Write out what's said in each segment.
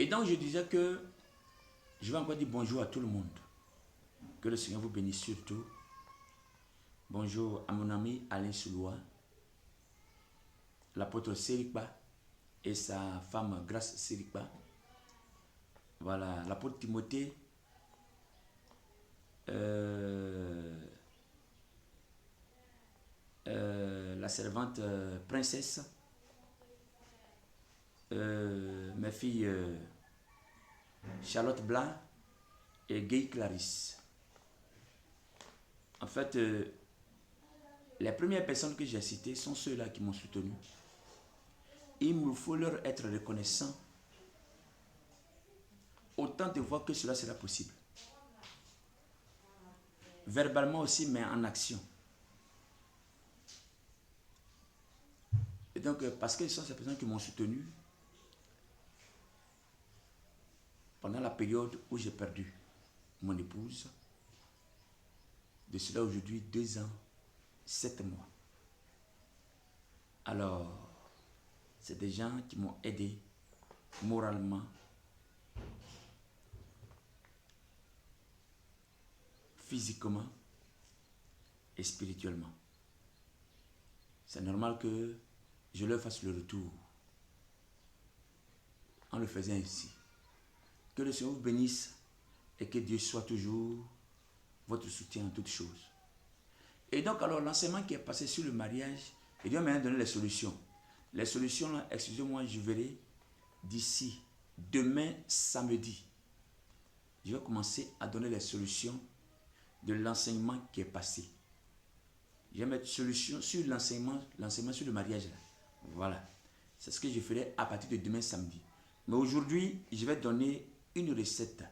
Et donc je disais que je vais encore dire bonjour à tout le monde. Que le Seigneur vous bénisse surtout. Bonjour à mon ami Alain Soulois, l'apôtre Sérikba et sa femme Grace Sérikba. Voilà, l'apôtre Timothée, la servante princesse, mes filles Charlotte Blanc et Gay Clarisse. En fait, les premières personnes que j'ai citées sont ceux-là qui m'ont soutenu. Il me faut leur être reconnaissant autant de voir que cela sera possible. Verbalement aussi, mais en action. Et donc, parce que ce sont ces personnes qui m'ont soutenu pendant la période où j'ai perdu mon épouse, de cela aujourd'hui 2 ans, 7 mois. Alors, c'est des gens qui m'ont aidé moralement, physiquement et spirituellement. C'est normal que je leur fasse le retour en le faisant ainsi. Que le Seigneur vous bénisse et que Dieu soit toujours votre soutien en toutes choses. Et donc, alors, l'enseignement qui est passé sur le mariage, et Dieu m'a donné les solutions. Les solutions, là, excusez-moi, je verrai d'ici demain samedi. Je vais commencer à donner les solutions de l'enseignement qui est passé. Je vais mettre solution sur l'enseignement sur le mariage. Là. Voilà. C'est ce que je ferai à partir de demain samedi. Mais aujourd'hui, je vais donner une recette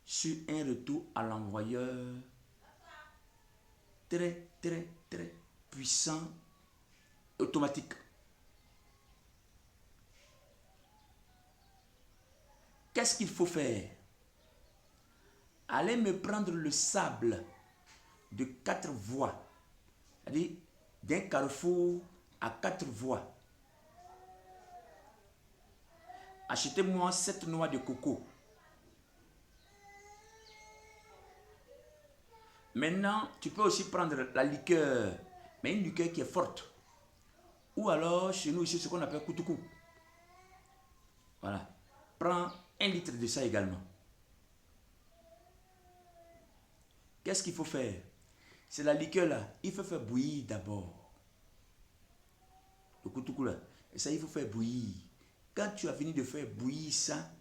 sur un retour à l'envoyeur très, très, très puissant, automatique. Qu'est-ce qu'il faut faire? Allez me prendre le sable de 4 voies, c'est-à-dire d'un carrefour à 4 voies. Achetez-moi 7 noix de coco. Maintenant, tu peux aussi prendre la liqueur, mais une liqueur qui est forte. Ou alors, chez nous ici, ce qu'on appelle koutoukou. Voilà. Prends 1 litre de ça également. Qu'est-ce qu'il faut faire? C'est la liqueur là. Il faut faire bouillir d'abord. Le koutoukou là. Et ça, il faut faire bouillir. Quand tu as fini de faire bouillir ça,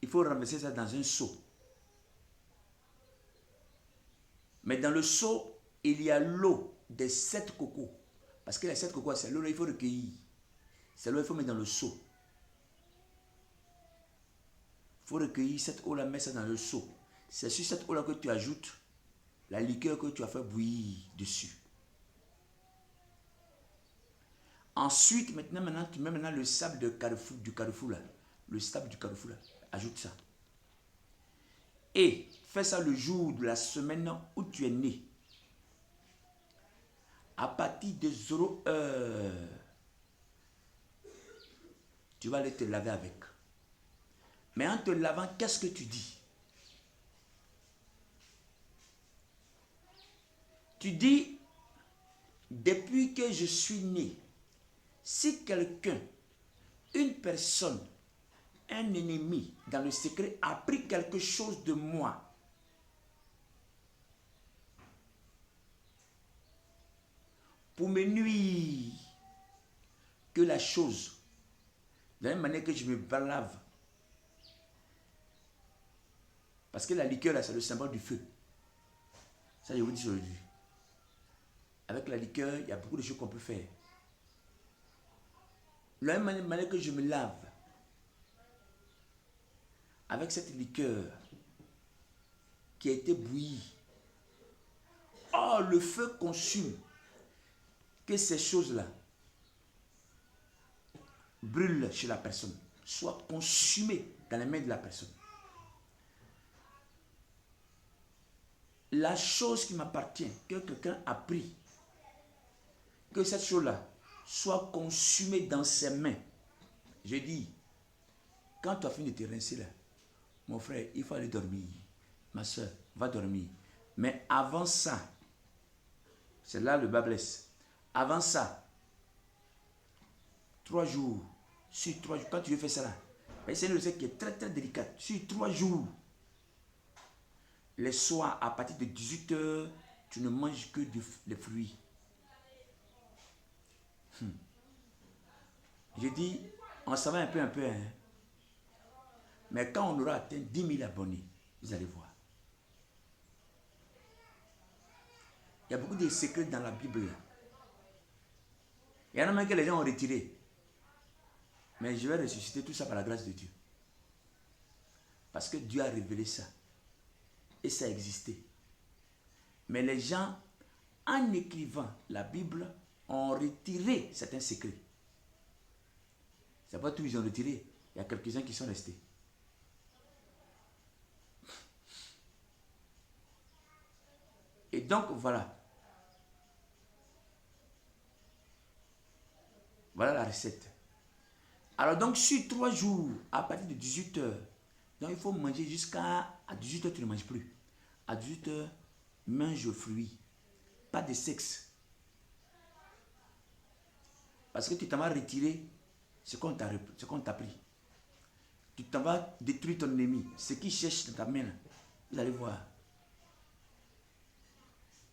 il faut renverser ça dans un seau. Mais dans le seau, il y a l'eau des 7 cocos. Parce que les 7 cocos, c'est l'eau là, il faut recueillir. C'est l'eau qu'il faut mettre dans le seau. Il faut recueillir cette eau là, mettre ça dans le seau. C'est sur cette eau là que tu ajoutes la liqueur que tu as fait bouillir dessus. Ensuite, maintenant, tu mets le sable du carrefour là. Le sable du carrefour là. Ajoute ça. Et fais ça le jour de la semaine où tu es né. À partir de 0 heure, tu vas aller te laver avec. Mais en te lavant, qu'est-ce que tu dis? Tu dis, depuis que je suis né, si quelqu'un, une personne, un ennemi dans le secret a pris quelque chose de moi, pour me nuire, que la chose, de la même manière que je me lave, parce que la liqueur là, c'est le symbole du feu. Ça, je vous dis aujourd'hui. Avec la liqueur, il y a beaucoup de choses qu'on peut faire. De la même manière que je me lave, avec cette liqueur qui a été bouillie, oh, le feu consume, que ces choses-là brûlent chez la personne, soient consumées dans les mains de la personne. La chose qui m'appartient, que quelqu'un a pris, que cette chose-là soit consumée dans ses mains. Je dis, Quand tu as fini de te rincer là, mon frère, il faut aller dormir. Ma soeur, va dormir. Mais avant ça, c'est là le bas blesse. Avant ça, 3 jours, sur 3 jours, quand tu veux faire ça là, c'est une recette qui est très très délicate. Sur 3 jours, les soirs à partir de 18 h, tu ne manges que des fruits. Je dis, on s'en va un peu, hein. Mais quand on aura atteint 10 000 abonnés, vous allez voir. Il y a beaucoup de secrets dans la Bible. Il y en a même que les gens ont retiré. Mais je vais ressusciter tout ça par la grâce de Dieu. Parce que Dieu a révélé ça. Et ça existait. Mais les gens, en écrivant la Bible, ont retiré certains secrets. C'est pas tout, ils ont retiré. Il y a quelques-uns qui sont restés. Et donc, voilà. Voilà la recette. Alors donc, sur 3 jours, à partir de 18 h, donc il faut manger jusqu'à 18 h, tu ne manges plus. À 18 h, mange fruits. Pas de sexe. Parce que tu t'en vas retirer ce qu'on t'a pris. Tu t'en vas détruire ton ennemi. Ce qui cherche dans ta main, vous allez voir.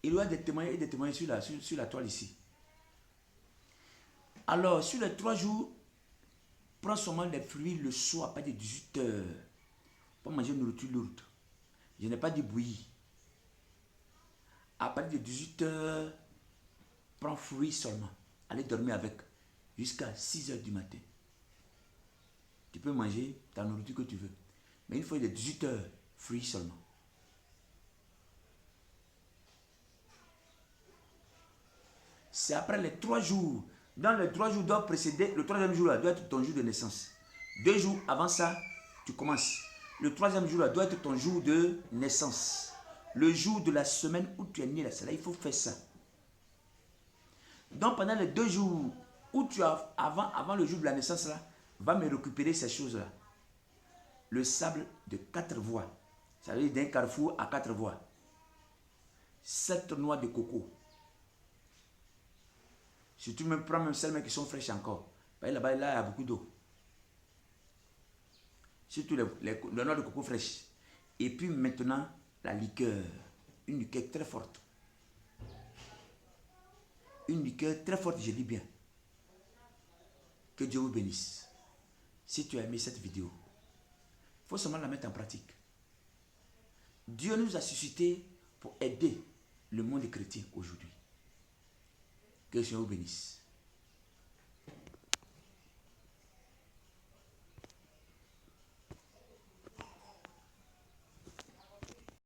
Il y a des témoignages et des témoignages sur la toile ici. Alors, sur les 3 jours, prends seulement des fruits le soir à partir de 18 h. Pas manger une nourriture lourde. Je n'ai pas dit bouillie. À partir de 18 h, prends fruits seulement. Allez dormir avec jusqu'à 6 h du matin. Tu peux manger ta nourriture que tu veux. Mais une fois de 18 h, fruits seulement. C'est après les 3 jours. Dans les 3 jours doivent précéder, le 3e jour là, doit être ton jour de naissance. 2 jours avant ça, tu commences. Le 3e jour là, doit être ton jour de naissance. Le jour de la semaine où tu es né là, c'est là, il faut faire ça. Donc pendant les 2 jours où tu as, avant le jour de la naissance là, va me récupérer ces choses là. Le sable de 4 voies. Ça veut dire d'un carrefour à 4 voies. 7 noix de coco. Si tu me prends même celles qui sont fraîches encore, là-bas, là, il y a beaucoup d'eau. Surtout les noix de coco fraîches. Et puis maintenant, la liqueur. Une liqueur très forte. Une liqueur très forte, je dis bien. Que Dieu vous bénisse. Si tu as aimé cette vidéo, il faut seulement la mettre en pratique. Dieu nous a suscité pour aider le monde chrétien aujourd'hui. Que Dieu vous bénisse.